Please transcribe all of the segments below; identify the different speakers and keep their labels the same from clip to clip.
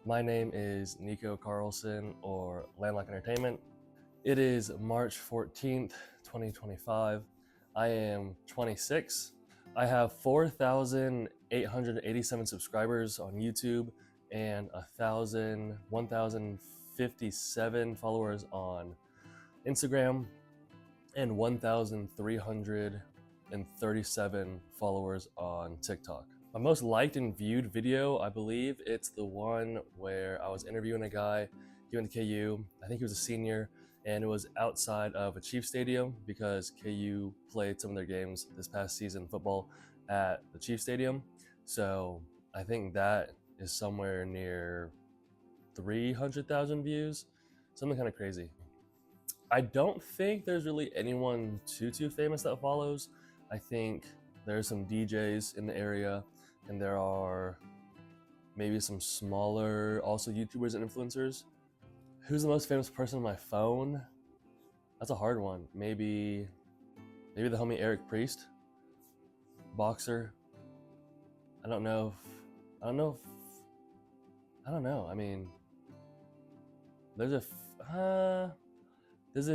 Speaker 1: My name is Nico Carlson, or Landlocked Entertainment. It is March 14th, 2025. I am 26. I have 4,887 subscribers on YouTube and 1,057 followers on Instagram and 1,337 followers on TikTok. My most liked and viewed video, I believe it's the one where I was interviewing a guy. He went to KU. I think he was a senior, and it was outside of a Chiefs stadium because KU played some of their games this past season football at the Chiefs stadium. So I think that is somewhere near 300,000 views, something kind of crazy. I don't think there's really anyone too famous that follows. I think there's some DJs in the area, and there are maybe some smaller also YouTubers and influencers. Who's the most famous person on my phone? That's a hard one. Maybe the homie Eric Priest, boxer. I don't know. I mean, there's a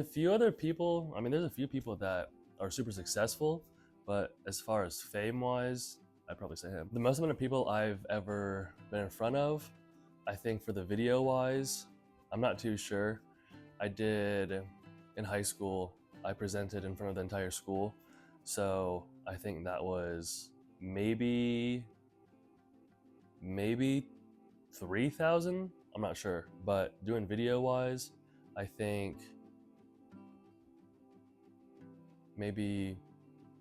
Speaker 1: few other people. I mean, there's a few people that are super successful, but as far as fame-wise, I'd probably say him. The most amount of people I've ever been in front of, I think for the video-wise, I'm not too sure. I did in high school, I presented in front of the entire school. So I think that was maybe 3,000, I'm not sure. But doing video-wise, I think maybe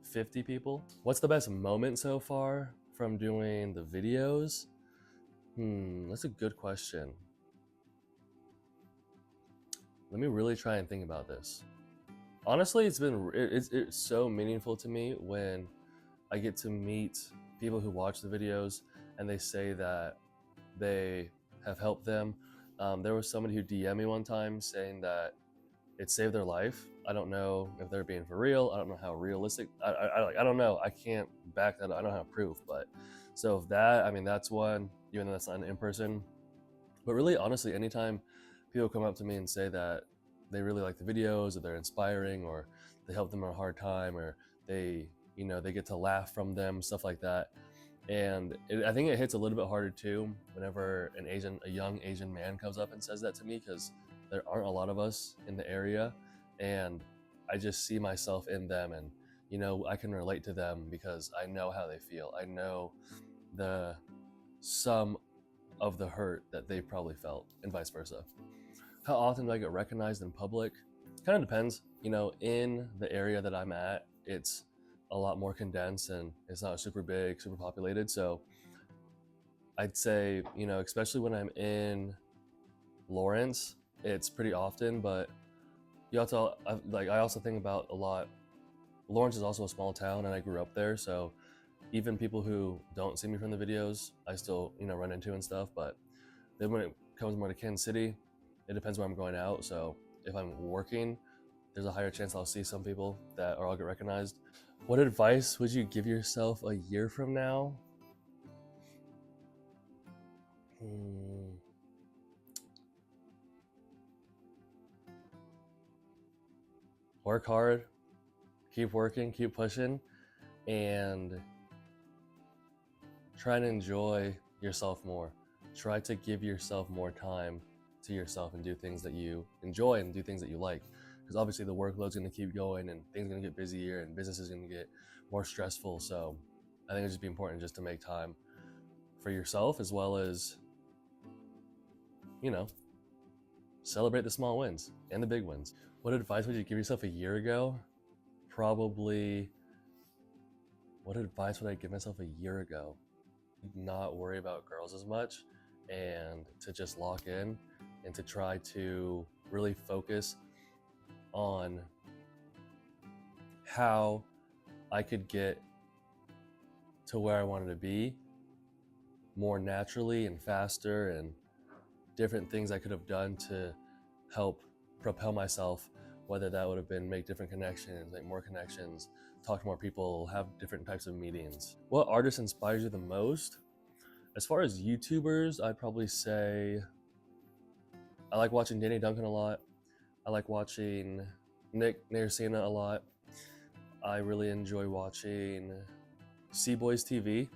Speaker 1: 50 people. What's the best moment so far from doing the videos? That's a good question. Let me really try and think about this. Honestly, it's so meaningful to me when I get to meet people who watch the videos and they say that they have helped them. There was somebody who DM'd me one time saying that it saved their life. I don't know if they're being for real. I don't know how realistic. I don't know. I can't back that up. I don't have proof. But so if that, I mean, that's one, even though that's not in person. But really, honestly, anytime people come up to me and say that they really like the videos, or they're inspiring, or they help them in a hard time, or they get to laugh from them, stuff like that. And I think it hits a little bit harder too whenever a young Asian man comes up and says that to me, because there aren't a lot of us in the area, and I just see myself in them, and I can relate to them because I know how they feel. I know some of the hurt that they probably felt, and vice versa. How often do I get recognized in public? Kind of depends. In the area that I'm at, it's a lot more condensed and it's not super big, super populated. So I'd say, especially when I'm in Lawrence, it's pretty often, but I also think about a lot. Lawrence is also a small town and I grew up there. So even people who don't see me from the videos, I still, run into and stuff. But then when it comes more to Kansas City, it depends where I'm going out. So if I'm working, there's a higher chance I'll see some people or I'll get recognized. What advice would you give yourself a year from now? Work hard, keep working, keep pushing, and try to enjoy yourself more. Try to give yourself more time to yourself and do things that you enjoy and do things that you like. Because obviously the workload's going to keep going and things are going to get busier and business is going to get more stressful. So I think it'd just be important just to make time for yourself, as well as, celebrate the small wins and the big wins. What advice would you give yourself a year ago? Probably, what advice would I give myself a year ago? Not worry about girls as much, and to just lock in and to try to really focus on how I could get to where I wanted to be more naturally and faster, and different things I could have done to help propel myself, whether that would have been make different connections, make more connections, talk to more people, have different types of meetings. What artist inspires you the most? As far as YouTubers, I'd probably say I like watching Danny Duncan a lot. I like watching Nick Narcina a lot. I really enjoy watching C-Boys TV.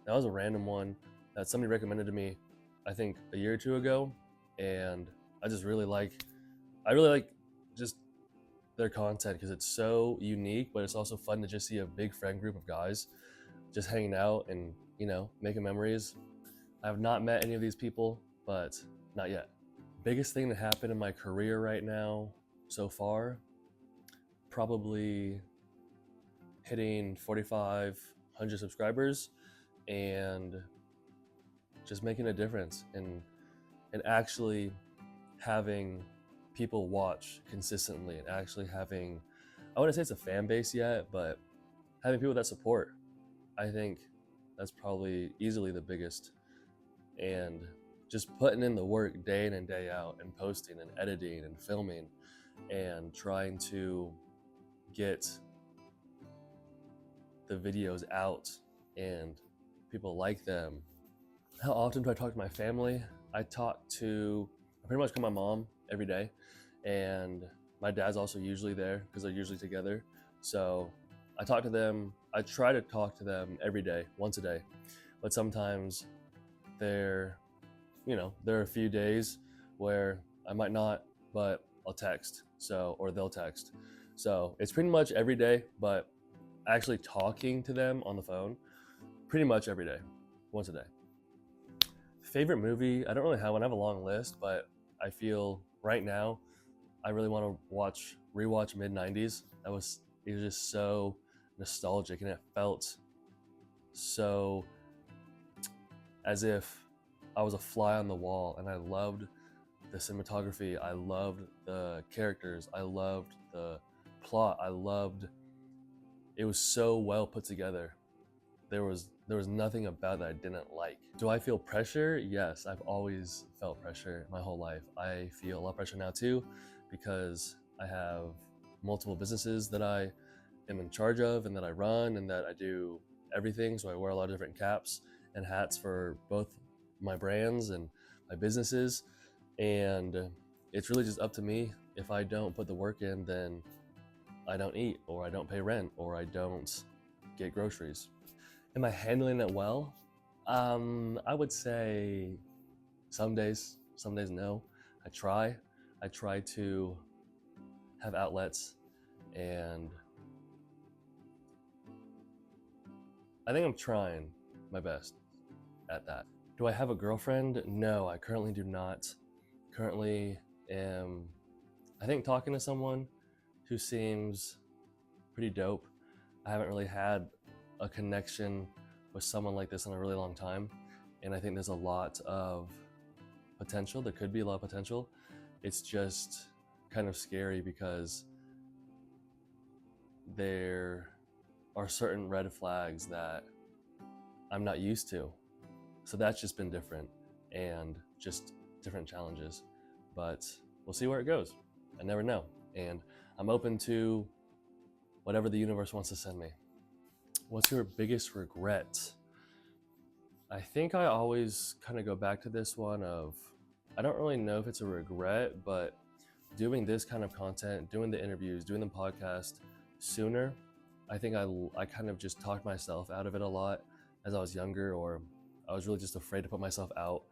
Speaker 1: That was a random one that somebody recommended to me, I think a year or two ago, and I really like just their content because it's so unique, but it's also fun to just see a big friend group of guys just hanging out and, making memories. I have not met any of these people, but not yet. Biggest thing that happened in my career right now so far, probably hitting 4,500 subscribers and just making a difference and actually having people watch consistently and actually having, I wouldn't say it's a fan base yet, but having people that support. I think that's probably easily the biggest. And just putting in the work day in and day out and posting and editing and filming and trying to get the videos out and people like them. How often do I talk to my family? I pretty much call my mom every day, and my dad's also usually there because they're usually together. So I try to talk to them every day, once a day, but sometimes there are a few days where I might not, but I'll text, or they'll text. So it's pretty much every day, but actually talking to them on the phone pretty much every day, once a day. Favorite movie, I don't really have one. I have a long list, but I feel right now I really want to rewatch mid-90s. It was just so nostalgic, and it felt so as if I was a fly on the wall, and I loved the cinematography, I loved the characters, I loved the plot, it was so well put together. There was nothing about that I didn't like. Do I feel pressure? Yes, I've always felt pressure my whole life. I feel a lot of pressure now too, because I have multiple businesses that I am in charge of and that I run and that I do everything. So I wear a lot of different caps and hats for both my brands and my businesses. And it's really just up to me. If I don't put the work in, then I don't eat, or I don't pay rent, or I don't get groceries. Am I handling it well? I would say some days no. I try to have outlets, and I think I'm trying my best at that. Do I have a girlfriend? No, I currently do not. Currently am, I think, talking to someone who seems pretty dope. I haven't really had a connection with someone like this in a really long time, and I think there's a lot of potential. There could be a lot of potential. It's just kind of scary because there are certain red flags that I'm not used to. So that's just been different, and just different challenges. But we'll see where it goes. I never know. And I'm open to whatever the universe wants to send me. What's your biggest regret? I think I always kind of go back to this one of, I don't really know if it's a regret, but doing this kind of content, doing the interviews, doing the podcast sooner, I think I kind of just talked myself out of it a lot as I was younger, or I was really just afraid to put myself out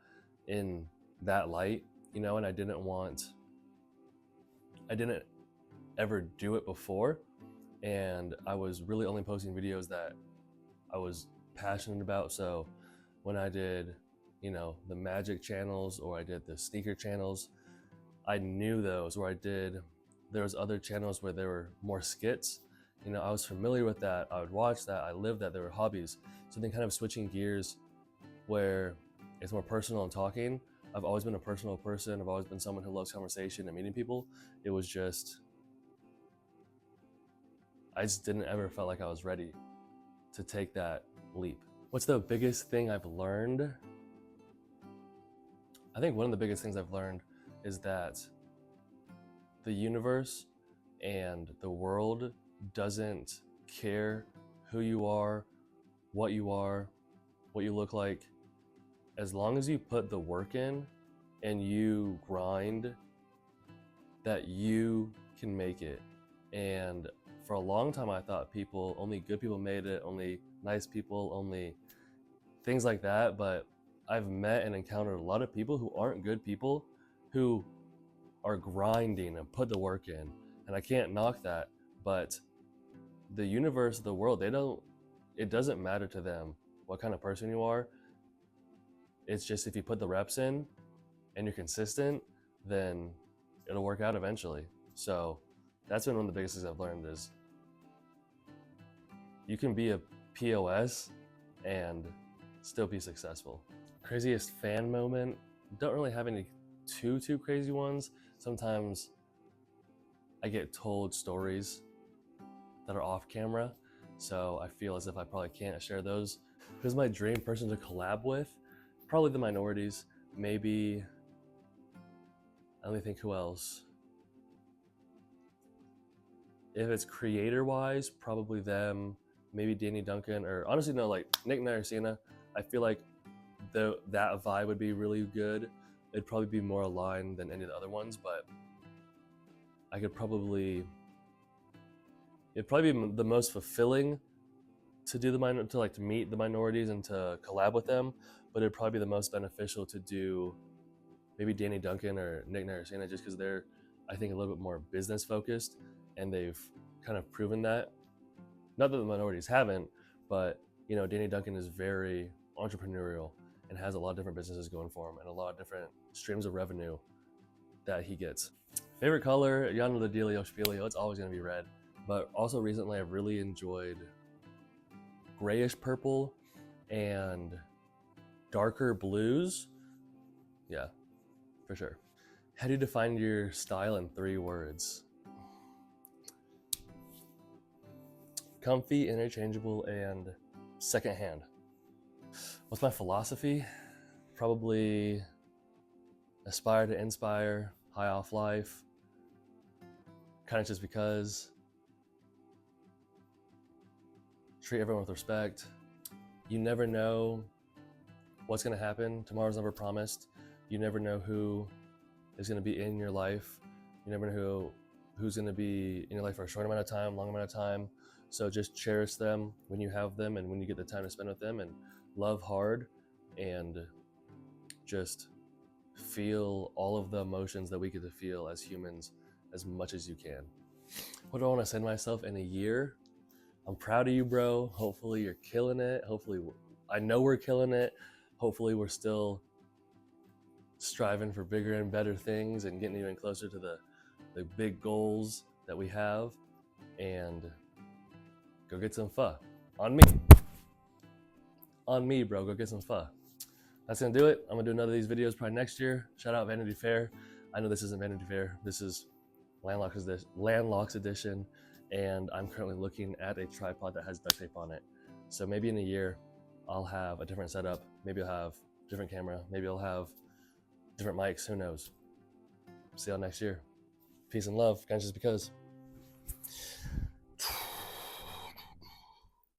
Speaker 1: in that light, and I didn't ever do it before. And I was really only posting videos that I was passionate about. So when I did, the magic channels, or I did the sneaker channels, I knew those. Or there was other channels where there were more skits. I was familiar with that. I would watch that. I lived that. There were hobbies. So then kind of switching gears where it's more personal and talking. I've always been a personal person. I've always been someone who loves conversation and meeting people. It was just, I just didn't ever felt like I was ready to take that leap. What's the biggest thing I've learned? I think one of the biggest things I've learned is that the universe and the world doesn't care who you are, what you look like. as long as you put the work in and you grind, that you can make it. And for a long time, I thought only good people made it, only nice people, only things like that. But I've met and encountered a lot of people who aren't good people, who are grinding and put the work in. And I can't knock that, but the universe, the world, it doesn't matter to them what kind of person you are. It's just if you put the reps in and you're consistent, then it'll work out eventually. So that's been one of the biggest things I've learned is you can be a POS and still be successful. Craziest fan moment, don't really have any too crazy ones. Sometimes I get told stories that are off camera, so I feel as if I probably can't share those. Who's my dream person to collab with? Probably the minorities. Maybe, let me think who else. If it's creator wise, probably them, maybe Danny Duncan, or honestly no, like Nick Naracina. I feel like that vibe would be really good. It'd probably be more aligned than any of the other ones, but I could probably, it'd probably be the most fulfilling to do to meet the minorities and to collab with them, but it'd probably be the most beneficial to do maybe Danny Duncan or Nick Naracina, just because they're, I think, a little bit more business focused, and they've kind of proven that. Not that the minorities haven't, but you know, Danny Duncan is very entrepreneurial and has a lot of different businesses going for him and a lot of different streams of revenue that he gets. Favorite color, y'all know the dealio spielio, it's always gonna be red. But also recently I've really enjoyed grayish purple and darker blues. Yeah, for sure. How do you define your style in 3 words? Comfy, interchangeable, and secondhand. What's my philosophy? Probably aspire to inspire, high off life, kind of just because. Treat everyone with respect. You never know what's gonna happen. Tomorrow's never promised. You never know who is gonna be in your life. You never know who's gonna be in your life for a short amount of time, long amount of time. So just cherish them when you have them and when you get the time to spend with them, and love hard and just feel all of the emotions that we get to feel as humans as much as you can. What do I want to say to myself in a year? I'm proud of you, bro. Hopefully you're killing it. Hopefully, I know we're killing it. Hopefully we're still striving for bigger and better things and getting even closer to the big goals that we have. And go get some pho. On me. On me, bro. Go get some pho. That's gonna do it. I'm gonna do another of these videos probably next year. Shout out Vanity Fair. I know this isn't Vanity Fair. This is Landlocked Edition. And I'm currently looking at a tripod that has duct tape on it. So maybe in a year, I'll have a different setup. Maybe I'll have a different camera. Maybe I'll have different mics. Who knows? See y'all next year. Peace and love. Kind of just because.